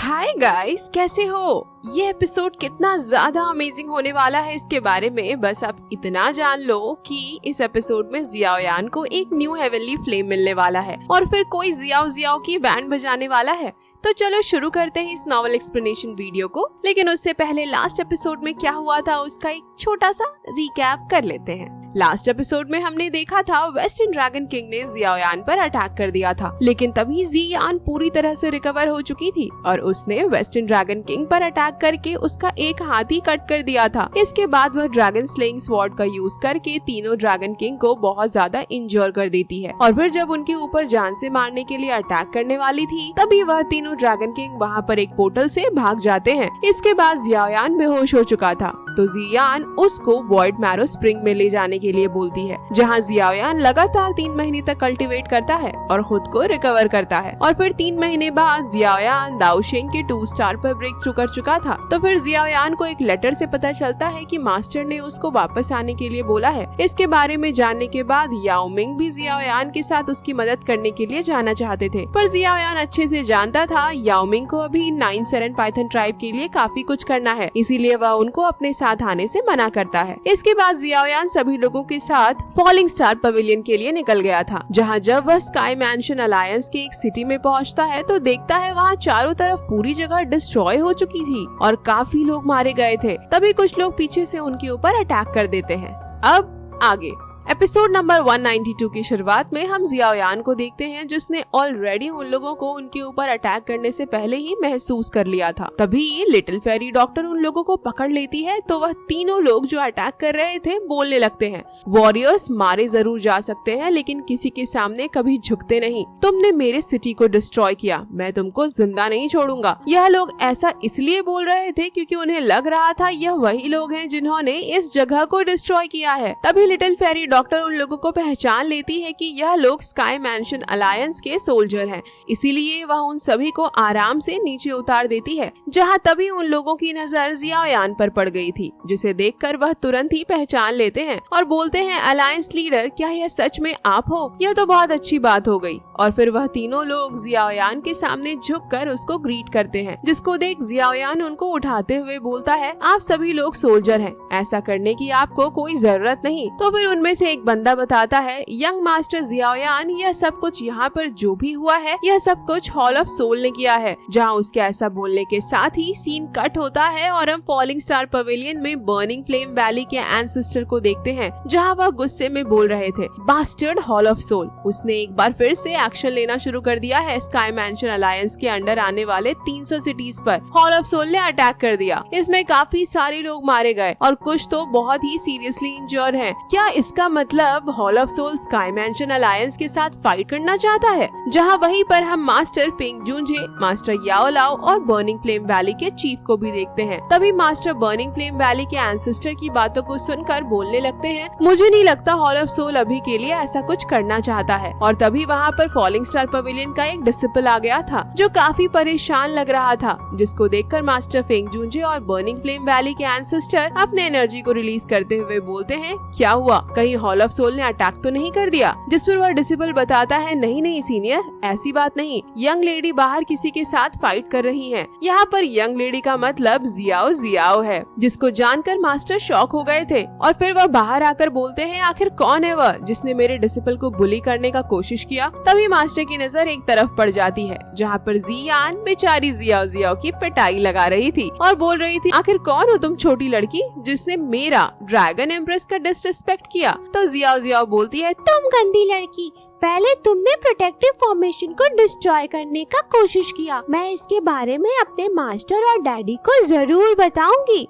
Hi guys, कैसे हो? ये एपिसोड कितना ज्यादा अमेजिंग होने वाला है इसके बारे में बस आप इतना जान लो कि इस एपिसोड में जियाओयान को एक न्यू हेवनली फ्लेम मिलने वाला है और फिर कोई जियाओ जियाओ की बैंड बजाने वाला है। तो चलो शुरू करते हैं इस नॉवल एक्सप्लेनेशन वीडियो को, लेकिन उससे पहले लास्ट एपिसोड में क्या हुआ था उसका एक छोटा सा रिकैप कर लेते हैं। लास्ट एपिसोड में हमने देखा था वेस्टर्न ड्रैगन किंग ने जियाओयान पर अटैक कर दिया था, लेकिन तभी जियान पूरी तरह से रिकवर हो चुकी थी और उसने वेस्टर्न ड्रैगन किंग पर अटैक करके उसका एक हाथ ही कट कर दिया था। इसके बाद वह ड्रैगन स्लेइंग स्वॉर्ड का यूज करके तीनों ड्रैगन किंग को बहुत ज्यादा इंजोर कर देती है और फिर जब उनके ऊपर जान से मारने के लिए अटैक करने वाली थी तभी वह तीनों ड्रैगन किंग वहाँ पर एक पोर्टल से भाग जाते हैं। इसके बाद जियाओयान बेहोश हो चुका था तो जियान उसको वॉइड मैरो स्प्रिंग में ले जाने के लिए बोलती है, जहाँ जियाओयान लगातार 3 महीने तक कल्टीवेट करता है और खुद को रिकवर करता है। और फिर 3 महीने बाद जियाओयान दाओशेंग के 2 स्टार पर ब्रेक थ्रू कर चुका था। तो फिर जियाओयान को एक लेटर से पता चलता है कि मास्टर ने उसको वापस आने के लिए बोला है। इसके बारे में जानने के बाद याओमिंग भी जियाओयान के साथ उसकी मदद करने के लिए जाना चाहते थे, पर जियाओयान अच्छे से जानता था याओमिंग को अभी 9 सेरेन पाइथन ट्राइब के लिए काफी कुछ करना है, इसीलिए वह उनको अपने साथ आने से मना करता है। इसके बाद जियाओयान सभी लोगों के साथ फॉलिंग स्टार पवेलियन के लिए निकल गया था, जहाँ जब वह स्काई मैंशन अलायंस के एक सिटी में पहुँचता है तो देखता है वहाँ चारों तरफ पूरी जगह डिस्ट्रॉय हो चुकी थी और काफी लोग मारे गए थे। तभी कुछ लोग पीछे से उनके ऊपर अटैक कर देते हैं। अब आगे एपिसोड नंबर 192 की शुरुआत में हम जियाओयान को देखते हैं जिसने ऑलरेडी उन लोगों को उनके ऊपर अटैक करने से पहले ही महसूस कर लिया था। तभी लिटिल फेरी डॉक्टर उन लोगों को पकड़ लेती है तो वह तीनों लोग जो अटैक कर रहे थे बोलने लगते हैं, वॉरियर्स मारे जरूर जा सकते हैं लेकिन किसी के सामने कभी झुकते नहीं। तुमने मेरे सिटी को डिस्ट्रॉय किया, मैं तुमको जिंदा नहीं छोड़ूंगा। यह लोग ऐसा इसलिए बोल रहे थे क्योंकि उन्हें लग रहा था यह वही लोग हैं जिन्होंने इस जगह को डिस्ट्रॉय किया है। तभी लिटिल फेरी डॉक्टर उन लोगों को पहचान लेती है कि यह लोग स्काई मैंशन अलायंस के सोल्जर हैं, इसीलिए वह उन सभी को आराम से नीचे उतार देती है, जहां तभी उन लोगों की नजर जियाओयान पर पड़ गई थी, जिसे देखकर वह तुरंत ही पहचान लेते हैं और बोलते हैं, अलायंस लीडर, क्या यह सच में आप हो? यह तो बहुत अच्छी बात हो गई। और फिर वह तीनों लोग जियाओयान के सामने झुककर उसको ग्रीट करते हैं, जिसको देख जियाओयान उनको उठाते हुए बोलता है, आप सभी लोग सोल्जर हैं, ऐसा करने की आपको कोई जरूरत नहीं। तो फिर उनमें से एक बंदा बताता है, यंग मास्टर जियाओयान, यह सब कुछ यहाँ पर जो भी हुआ है यह सब कुछ हॉल ऑफ सोल ने किया है। जहाँ उसके ऐसा बोलने के साथ ही सीन कट होता है और हम फॉलिंग स्टार पवेलियन में बर्निंग फ्लेम वैली के एंसेस्टर को देखते हैं, जहाँ वह गुस्से में बोल रहे थे, बास्टर्ड हॉल ऑफ सोल, उसने एक बार फिर से एक्शन लेना शुरू कर दिया है। स्काई मैंशन अलायंस के अंडर आने वाले 300 सिटीज पर हॉल ऑफ सोल ने अटैक कर दिया। इसमें काफी सारे लोग मारे गए और कुछ तो बहुत ही सीरियसली इंजर्ड हैं। क्या इसका मतलब Hall of Soul Sky Mansion alliance के साथ फाइट करना चाहता है? जहां वहीं पर हम मास्टर फेंग जूंजे, मास्टर याओ लाओ और बर्निंग फ्लेम वैली के चीफ को भी देखते हैं। तभी मास्टर बर्निंग फ्लेम वैली के एंसेस्टर की बातों को सुनकर बोलने लगते हैं, मुझे नहीं लगता हॉल ऑफ सोल अभी के लिए ऐसा कुछ करना चाहता है। और तभी वहाँ पर फॉलिंग स्टार पवेलियन का एक डिसिपल आ गया था जो काफी परेशान लग रहा था, जिसको देखकर मास्टर फेंग जूंजे और बर्निंग फ्लेम वैली के एंसेस्टर अपने एनर्जी को रिलीज करते हुए बोलते हैं, क्या हुआ, कहीं हॉल ऑफ सोल ने अटैक तो नहीं कर दिया? जिस पर वह डिसिपल बताता है, नहीं नहीं सीनियर, ऐसी बात नहीं, यंग लेडी बाहर किसी के साथ फाइट कर रही है। यहाँ पर यंग लेडी का मतलब जियाओ जियाओ है, जिसको जानकर मास्टर शॉक हो गए थे और फिर वह बाहर आकर बोलते हैं, आखिर कौन है वह जिसने मेरे डिसिपल को बुली करने का कोशिश किया? तभी मास्टर की नजर एक तरफ पड़ जाती है जहाँ पर जियान बेचारी जियाओ जियाओ की पिटाई लगा रही थी और बोल रही थी, आखिर कौन हो तुम छोटी लड़की जिसने मेरा ड्रैगन एम्प्रेस का डिसरिस्पेक्ट किया? तो जियाओ जियाओ बोलती है, तुम गंदी लड़की, पहले तुमने प्रोटेक्टिव फॉर्मेशन को डिस्ट्रॉय करने का कोशिश किया, मैं इसके बारे में अपने मास्टर और डैडी को जरूर बताऊंगी।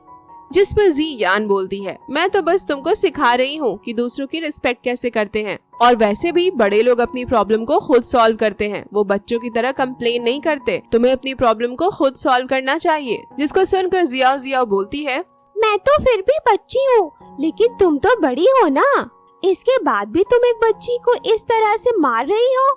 जिस पर जियान बोलती है, मैं तो बस तुमको सिखा रही हूँ कि दूसरों की रिस्पेक्ट कैसे करते हैं, और वैसे भी बड़े लोग अपनी प्रॉब्लम को खुद सॉल्व करते हैं, वो बच्चों की तरह कंप्लेन नहीं करते, तुम्हें अपनी प्रॉब्लम को खुद सॉल्व करना चाहिए। जिसको सुनकर जियाओ जियाओ बोलती है, मैं तो फिर भी बच्ची हूँ, लेकिन तुम तो बड़ी हो ना, इसके बाद भी तुम एक बच्ची को इस तरह से मार रही हो।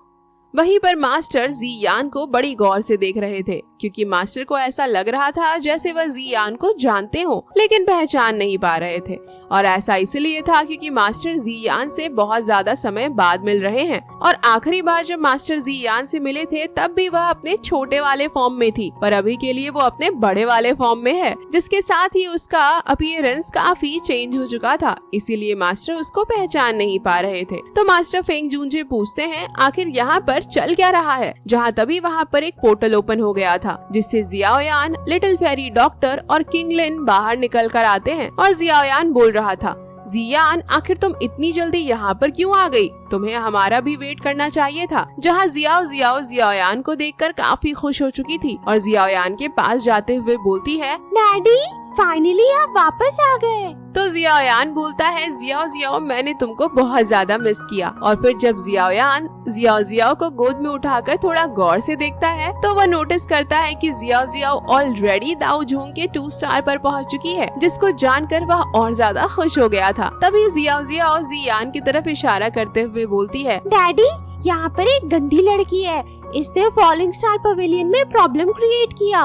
वहीं पर मास्टर जियान को बड़ी गौर से देख रहे थे, क्योंकि मास्टर को ऐसा लग रहा था जैसे वह जियान को जानते हो, लेकिन पहचान नहीं पा रहे थे। और ऐसा इसलिए था क्योंकि मास्टर जियान से बहुत ज्यादा समय बाद मिल रहे हैं, और आखिरी बार जब मास्टर जियान से मिले थे तब भी वह अपने छोटे वाले फॉर्म में थी, पर अभी के लिए वो अपने बड़े वाले फॉर्म में है, जिसके साथ ही उसका अपीयरेंस काफी चेंज हो चुका था, इसीलिए मास्टर उसको पहचान नहीं पा रहे थे। तो मास्टर फेंग जूनजे पूछते हैं आखिर यहाँ पर चल क्या रहा है, जहाँ तभी वहाँ पर एक पोर्टल ओपन हो गया था, जिससे जियाओयान, लिटिल फेरी डॉक्टर और किंग लिन बाहर निकल कर आते हैं। और जियाओयान बोल रहा था, जियान आखिर तुम इतनी जल्दी यहाँ पर क्यों आ गई? तुम्हें हमारा भी वेट करना चाहिए था। जहाँ जियाओयान को देखकर काफी खुश हो चुकी थी और जियाओयान के पास जाते हुए बोलती है, डैडी फाइनली आप वापस आ गए। तो जियाओयान बोलता है, जियाओ मैंने तुमको बहुत ज्यादा मिस किया। और फिर जब जियाओयान जियाओ को गोद में उठाकर थोड़ा गौर से देखता है तो वह नोटिस करता है कि जियाओ ऑलरेडी दाऊ झोंग के 2 स्टार पर पहुंच चुकी है, जिसको जानकर वह और ज्यादा खुश हो गया था। तभी जियाओ जियान की तरफ इशारा करते हुए बोलती है, डैडी यहाँ पर एक गंदी लड़की है, इसने फॉलिंग स्टार पवेलियन में प्रॉब्लम क्रिएट किया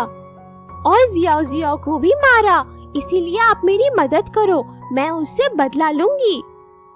और जियाओ को भी मारा, इसीलिए आप मेरी मदद करो, मैं उससे बदला लूंगी।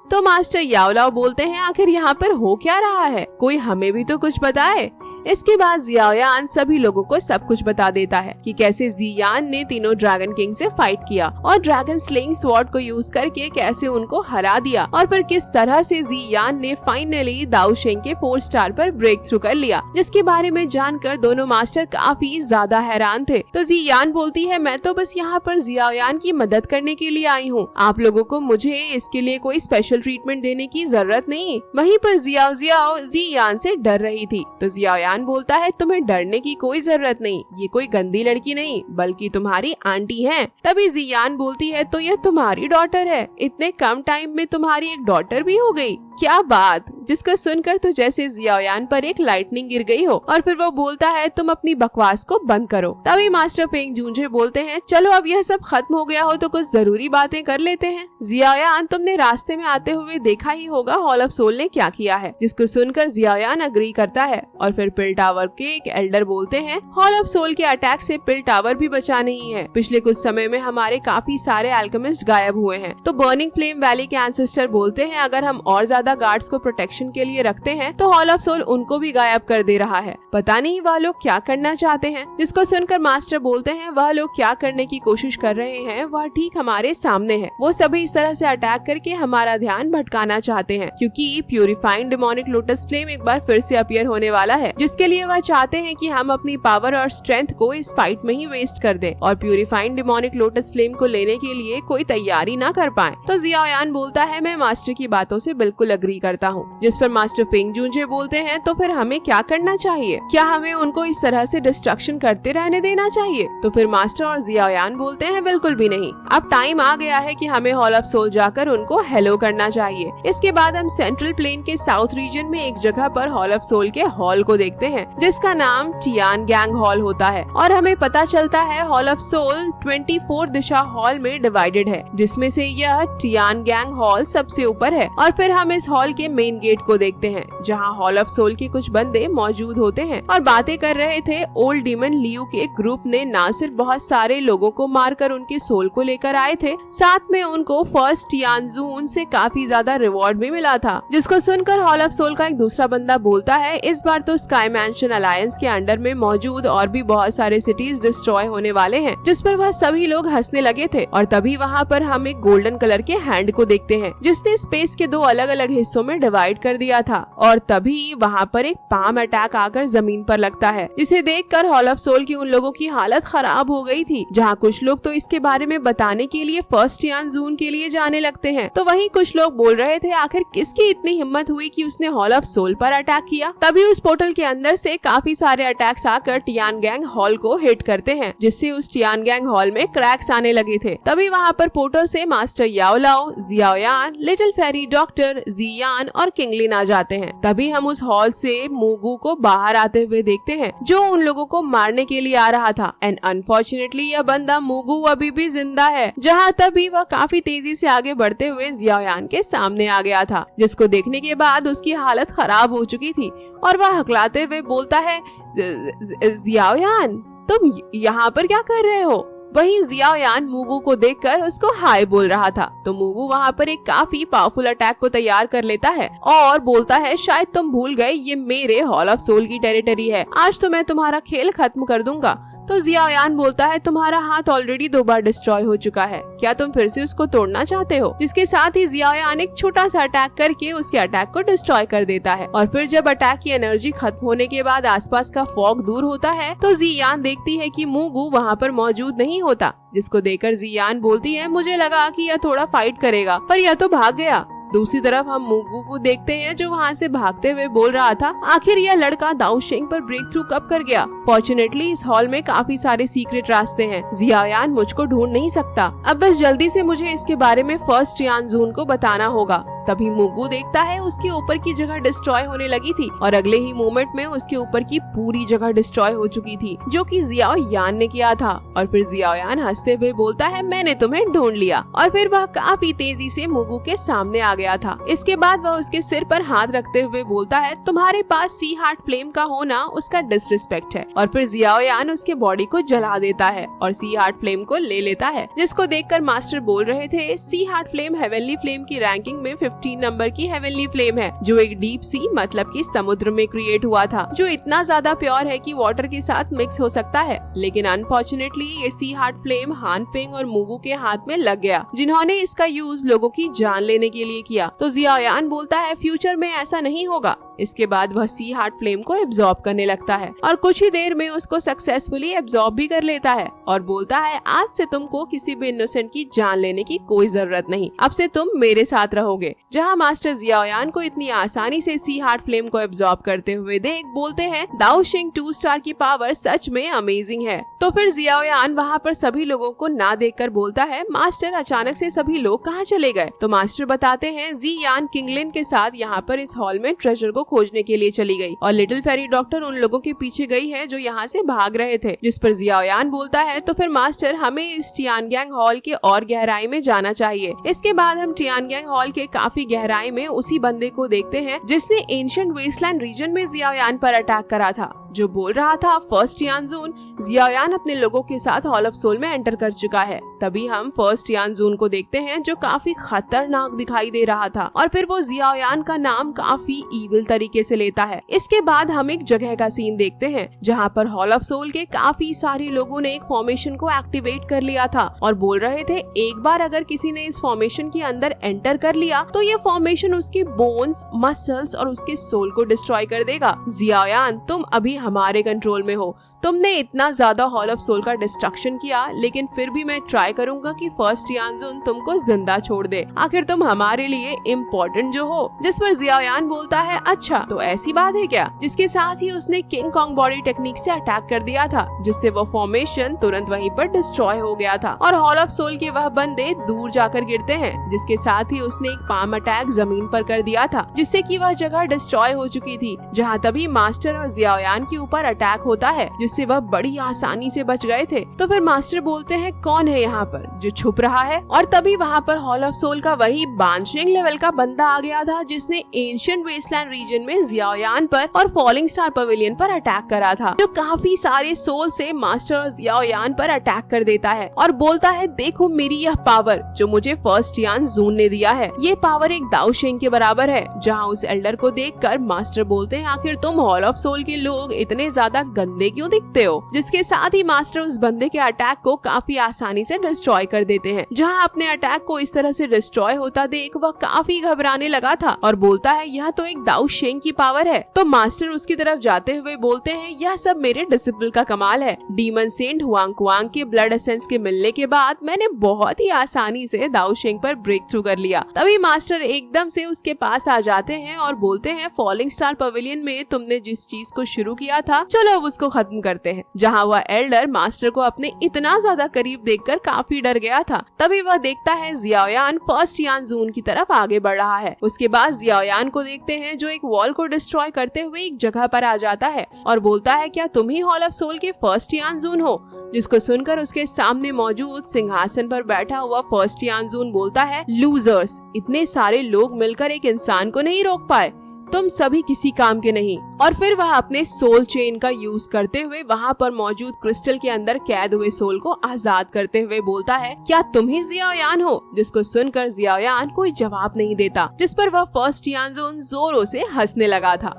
तो मास्टर याओलाओ बोलते हैं, आखिर यहाँ पर हो क्या रहा है, कोई हमें भी तो कुछ बताए। इसके बाद जियाओयान सभी लोगों को सब कुछ बता देता है कि कैसे जियान ने तीनों ड्रैगन किंग से फाइट किया और ड्रैगन स्लेइंग स्वॉर्ड को यूज करके कैसे उनको हरा दिया, और फिर किस तरह से जियान ने फाइनली दाऊ शेंग के 4 स्टार पर ब्रेक थ्रू कर लिया, जिसके बारे में जानकर दोनों मास्टर काफी ज्यादा हैरान थे। तो जियान बोलती है, मैं तो बस यहाँ पर जियाओयान की मदद करने के लिए आई हूँ, आप लोगों को मुझे इसके लिए कोई स्पेशल ट्रीटमेंट देने की जरूरत नहीं। वहीं पर जियाओ जियान से डर रही थी, तो जियाओयान बोलता है, तुम्हें डरने की कोई जरूरत नहीं, ये कोई गंदी लड़की नहीं बल्कि तुम्हारी आंटी है। तभी जियान बोलती है, तो ये तुम्हारी डॉटर है, इतने कम टाइम में तुम्हारी एक डॉटर भी हो गई, क्या बात। जिसको सुनकर तो जैसे जियाओयान पर एक लाइटनिंग गिर गई हो, और फिर वो बोलता है, तुम अपनी बकवास को बंद करो। तभी मास्टर फेंग जूनजे बोलते हैं, चलो अब यह सब खत्म हो गया हो तो कुछ जरूरी बातें कर लेते हैं। जियाओयान, तुमने रास्ते में आते हुए देखा ही होगा हॉल ऑफ सोल ने क्या किया है। जिसको सुनकर जियाओयान अग्री करता है, और फिर पिल टावर के एक एल्डर बोलते हैं, हॉल ऑफ सोल के अटैक से पिल टावर भी बचा नहीं है, पिछले कुछ समय में हमारे काफी सारे अल्केमिस्ट गायब हुए हैं। तो बर्निंग फ्लेम वैली के एंसेस्टर बोलते हैं, अगर हम और ज्यादा गार्ड्स को प्रोटेक्शन के लिए रखते हैं तो हॉल ऑफ सोल उनको भी गायब कर दे रहा है, पता नहीं वह लोग क्या करना चाहते हैं। जिसको सुनकर मास्टर बोलते हैं, वह लोग क्या करने की कोशिश कर रहे हैं वह ठीक हमारे सामने है, वो सभी इस तरह से अटैक करके हमारा ध्यान भटकाना चाहते हैं, क्योंकि प्यूरिफाइंग डेमोनिक लोटस फ्लेम एक बार फिर से अपीयर होने वाला है, जिसके लिए वह चाहते हैं कि हम अपनी पावर और स्ट्रेंथ को इस फाइट में ही वेस्ट कर दें और प्यूरिफाइंग डेमोनिक लोटस फ्लेम को लेने के लिए कोई तैयारी ना कर पाए। तो जियाओयान बोलता है, मैं मास्टर की बातों से बिल्कुल अग्री करता हूँ। जिस पर मास्टर फेंग जूनजे बोलते हैं, तो फिर हमें क्या करना चाहिए, क्या हमें उनको इस तरह से डिस्ट्रक्शन करते रहने देना चाहिए? तो फिर मास्टर और जियाओयान बोलते हैं, बिल्कुल भी नहीं, अब टाइम आ गया है कि हमें हॉल ऑफ सोल जाकर उनको हेलो करना चाहिए। इसके बाद हम सेंट्रल प्लेन के साउथ रीजन में एक जगह पर हॉल ऑफ सोल के हॉल को देखते हैं, जिसका नाम टियानगैंग हॉल होता है, और हमें पता चलता है हॉल ऑफ सोल 24 दिशा हॉल में डिवाइडेड है, जिसमें से यह टियानगैंग हॉल सबसे ऊपर है। और फिर हम इस हॉल के मेन गेट को देखते हैं, जहां हॉल ऑफ सोल के कुछ बंदे मौजूद होते हैं और बातें कर रहे थे। ओल्ड डीमन लियू के ग्रुप ने न सिर्फ बहुत सारे लोगों को मारकर उनके सोल को लेकर आए थे, साथ में उनको फर्स्ट टियानजून से काफी ज्यादा रिवॉर्ड भी मिला था। जिसको सुनकर हॉल ऑफ सोल का एक दूसरा बंदा बोलता है, इस बार तो स्काई मैंशन अलायंस के अंडर में मौजूद और भी बहुत सारे सिटीज डिस्ट्रॉय होने वाले हैं। जिस पर वह सभी लोग हंसने लगे थे, और तभी वहाँ पर हम एक गोल्डन कलर के हैंड को देखते हैं, जिसने स्पेस के 2 अलग अलग हिस्सों में डिवाइड कर दिया था। और तभी वहाँ पर एक पाम अटैक आकर जमीन पर लगता है, जिसे देखकर हॉल ऑफ सोल की उन लोगों की हालत खराब हो गई थी। जहाँ कुछ लोग तो इसके बारे में बताने के लिए फर्स्ट टियानजून के लिए जाने लगते हैं, तो वहीं कुछ लोग बोल रहे थे, आखिर किसकी इतनी हिम्मत हुई कि उसने हॉल ऑफ सोल पर अटैक किया। तभी उस पोर्टल के अंदर से काफी सारे अटैक्स आकर टियानगैंग हॉल को हिट करते हैं, जिससे उस टियानगैंग हॉल में क्रैक्स आने लगे थे। तभी वहाँ पर पोर्टल से master याओलाओ, Xiaoyan, little fairy doctor, जियान और किंगलिन आ जाते हैं। तभी हम उस हॉल से मूगू को बाहर आते हुए देखते हैं, जो उन लोगों को मारने के लिए आ रहा था। एंड अनफॉर्चुनेटली यह बंदा मूगू अभी भी जिंदा है। जहाँ तभी वह काफी तेजी से आगे बढ़ते हुए जियाओयान के सामने आ गया था, जिसको देखने के बाद उसकी हालत खराब हो चुकी थी और वह हकलाते हुए बोलता है, जियाओयान तुम यहाँ पर क्या कर रहे हो? वहीं जियाओयान मूगू को देखकर उसको हाय बोल रहा था, तो मूगू वहाँ पर एक काफी पावरफुल अटैक को तैयार कर लेता है और बोलता है, शायद तुम भूल गए ये मेरे हॉल ऑफ सोल की टेरिटरी है, आज तो मैं तुम्हारा खेल खत्म कर दूंगा। तो जियाओयान बोलता है, तुम्हारा हाथ ऑलरेडी 2 बार डिस्ट्रॉय हो चुका है, क्या तुम फिर से उसको तोड़ना चाहते हो? जिसके साथ ही जियाओयान एक छोटा सा अटैक करके उसके अटैक को डिस्ट्रॉय कर देता है। और फिर जब अटैक की एनर्जी खत्म होने के बाद आसपास का फॉग दूर होता है, तो जियान देखती है कि मूगू वहाँ पर मौजूद नहीं होता, जिसको देखकर जियान बोलती है, मुझे लगा कि यह थोड़ा फाइट करेगा पर यह तो भाग गया। दूसरी तरफ हम मूगू को देखते हैं, जो वहाँ से भागते हुए बोल रहा था, आखिर यह लड़का दाओशिंग पर ब्रेक थ्रू कब कर गया? फॉर्चुनेटली इस हॉल में काफी सारे सीक्रेट रास्ते हैं, जियाओयान मुझको ढूंढ नहीं सकता, अब बस जल्दी से मुझे इसके बारे में फर्स्ट टियानजून को बताना होगा। तभी मूगू देखता है उसके ऊपर की जगह डिस्ट्रॉय होने लगी थी और अगले ही मोमेंट में उसके ऊपर की पूरी जगह डिस्ट्रॉय हो चुकी थी, जो कि जियाओयान ने किया था। और फिर जियाओयान हंसते हुए बोलता है, मैंने तुम्हें ढूंढ लिया। और फिर वह काफी तेजी से मूगू के सामने आ गया था। इसके बाद वह उसके सिर पर हाथ रखते हुए बोलता है, तुम्हारे पास सी हार्ट फ्लेम का होना उसका डिसरिस्पेक्ट है। और फिर जियाओयान उसके बॉडी को जला देता है और सी हार्ट फ्लेम को ले लेता है, जिसको देखकर मास्टर बोल रहे थे, सी हार्ट फ्लेम हेवनली फ्लेम की रैंकिंग में 15 नंबर की हेवनली फ्लेम है, जो एक डीप सी मतलब कि समुद्र में क्रिएट हुआ था, जो इतना ज्यादा प्योर है कि वाटर के साथ मिक्स हो सकता है। लेकिन अनफॉर्चुनेटली ये सी हार्ट फ्लेम हानफेंग और मूगू के हाथ में लग गया, जिन्होंने इसका यूज लोगों की जान लेने के लिए किया। तो जियाओयान बोलता है, फ्यूचर में ऐसा नहीं होगा। इसके बाद वह सी हार्ट फ्लेम को एब्जॉर्ब करने लगता है और कुछ ही देर में उसको सक्सेसफुली एब्जॉर्ब भी कर लेता है और बोलता है, आज से तुमको किसी भी इनोसेंट की जान लेने की कोई जरूरत नहीं, अब से तुम मेरे साथ रहोगे। जहाँ मास्टर जियाओयान को इतनी आसानी से सी हार्ट फ्लेम को एब्जॉर्ब करते हुए देख बोलते हैं, दाओशिंग 2 स्टार की पावर सच में अमेजिंग है। तो फिर जियाओयान वहाँ पर सभी लोगों को ना देखकर बोलता है, मास्टर अचानक से सभी लोग कहाँ चले गए? तो मास्टर बताते हैं, जियान किंगलिन के साथ यहाँ पर इस हॉल में ट्रेजर को खोजने के लिए चली गई और लिटिल फेरी डॉक्टर उन लोगों के पीछे गई है जो यहाँ से भाग रहे थे। जिस पर जियाओयान बोलता है, तो फिर मास्टर हमें इस टियानगैंग हॉल के और गहराई में जाना चाहिए। इसके बाद हम टियानगैंग हॉल के काफी गहराई में उसी बंदे को देखते हैं जिसने एंशिएंट वेस्टलैंड रीजन में जियाओयान पर अटैक करा था, जो बोल रहा था, फर्स्ट टियानजून, जियाओयान अपने लोगों के साथ हॉल ऑफ सोल में एंटर कर चुका है। तभी हम फर्स्ट टियानजून को देखते हैं, जो काफी खतरनाक दिखाई दे रहा था और फिर वो जियाओयान का नाम काफी ईविल तरीके से लेता है। इसके बाद हम एक जगह का सीन देखते हैं जहाँ पर हॉल ऑफ सोल के काफी सारे लोगों ने एक फॉर्मेशन को एक्टिवेट कर लिया था और बोल रहे थे, एक बार अगर किसी ने इस फॉर्मेशन के अंदर एंटर कर लिया तो ये फॉर्मेशन उसके बोन्स, मसल्स और उसके सोल को डिस्ट्रॉय कर देगा। जियाओयान, तुम अभी हमारे कंट्रोल में हो, तुमने इतना ज्यादा हॉल ऑफ सोल का डिस्ट्रक्शन किया, लेकिन फिर भी मैं ट्राई करूंगा कि फर्स्ट टियानजून तुमको जिंदा छोड़ दे, आखिर तुम हमारे लिए इम्पोर्टेंट जो हो। जिस पर जियाओयान बोलता है, अच्छा तो ऐसी बात है क्या? जिसके साथ ही उसने किंग कॉन्ग बॉडी टेक्निक से अटैक कर दिया था, जिससे वो फॉर्मेशन तुरंत वहीं पर डिस्ट्रॉय हो गया था और हॉल ऑफ सोल के वह बंदे दूर जाकर गिरते हैं। जिसके साथ ही उसने एक पाम अटैक जमीन पर कर दिया था, जिससे कि वह जगह डिस्ट्रॉय हो चुकी थी। जहाँ तभी मास्टर और जियाओयान के ऊपर अटैक होता है, जिससे वह बड़ी आसानी से बच गए थे। तो फिर मास्टर बोलते हैं, कौन है यहाँ पर जो छुप रहा है? और तभी वहाँ पर हॉल ऑफ सोल का वही बानशिंग लेवल का बंदा आ गया था, जिसने एंशिएंट वेस्टलैंड रीजन में जियाओयान पर और फॉलिंग स्टार पवेलियन पर अटैक करा था, जो काफी सारे सोल से मास्टर और जियाओयान पर अटैक कर देता है और बोलता है, देखो मेरी यह पावर जो मुझे फर्स्ट टियानजून ने दिया है, ये पावर एक दाओशिंग के बराबर है। जहाँ उस एल्डर को देखकर मास्टर बोलते हैं, आखिर तुम हॉल ऑफ सोल के लोग इतने ज्यादा गंदे क्यों दिखते हो? जिसके साथ ही मास्टर उस बंदे के अटैक को काफी आसानी से डिस्ट्रॉय कर देते हैं। जहां अपने अटैक को इस तरह से डिस्ट्रॉय होता देख वह काफी घबराने लगा था और बोलता है, यह तो एक दाओशिंग की पावर है। तो मास्टर उसकी तरफ जाते हुए बोलते हैं, यह सब मेरे डिसिपल का कमाल है। डीमन सेंट हुआंग के ब्लड एसेंस के मिलने के बाद मैंने बहुत ही आसानी से दाओशिंग पर ब्रेक थ्रू कर लिया। तभी मास्टर एकदम से उसके पास आ जाते हैं और बोलते हैं, फॉलिंग स्टार पवेलियन में तुमने जिस चीज को शुरू किया था, चलो अब उसको खत्म करते हैं, जहाँ वह एल्डर मास्टर को अपने इतना ज्यादा करीब देखकर काफी डर गया था। तभी वह देखता है जियाओयान फर्स्ट यानजून की तरफ आगे बढ़ रहा है। उसके बाद जियाओयान को देखते हैं जो एक वॉल को डिस्ट्रॉय करते हुए एक जगह पर आ जाता है और बोलता है, क्या तुम ही हॉल ऑफ सोल के फर्स्ट यानजून हो? जिसको सुनकर उसके सामने मौजूद सिंहासन पर बैठा हुआ फर्स्ट यानजून बोलता है, लूजर्स, इतने सारे लोग मिलकर एक इंसान को नहीं रोक पाए, तुम सभी किसी काम के नहीं। और फिर वह अपने सोल चेन का यूज करते हुए वहाँ पर मौजूद क्रिस्टल के अंदर कैद हुए सोल को आजाद करते हुए बोलता है, क्या तुम ही जियाओयान हो? जिसको सुनकर जियाओयान कोई जवाब नहीं देता, जिस पर वह फर्स्ट यानजून जोरों से हंसने लगा था।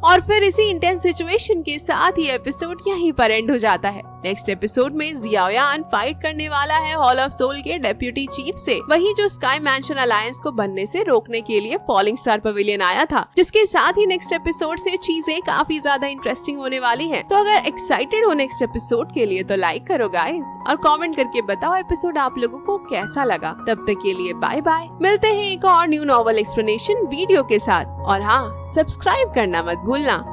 और फिर इसी इंटेंस सिचुएशन के साथ ही एपिसोड यहीं पर एंड हो जाता है। नेक्स्ट एपिसोड में जियाओयान फाइट करने वाला है हॉल ऑफ सोल के डेप्यूटी चीफ से, वही जो स्काई मैंशन अलायंस को बनने से रोकने के लिए फॉलिंग स्टार पवेलियन आया था, जिसके साथ ही नेक्स्ट एपिसोड से चीजें काफी ज्यादा इंटरेस्टिंग होने वाली हैं। तो अगर एक्साइटेड हो नेक्स्ट एपिसोड के लिए तो लाइक करो गाइस, और कमेंट करके बताओ एपिसोड आप लोगों को कैसा लगा। तब तक के लिए बाय बाय, मिलते हैं एक और न्यू नॉवल एक्सप्लेनेशन वीडियो के साथ, और हाँ, सब्सक्राइब करना मत भूलना।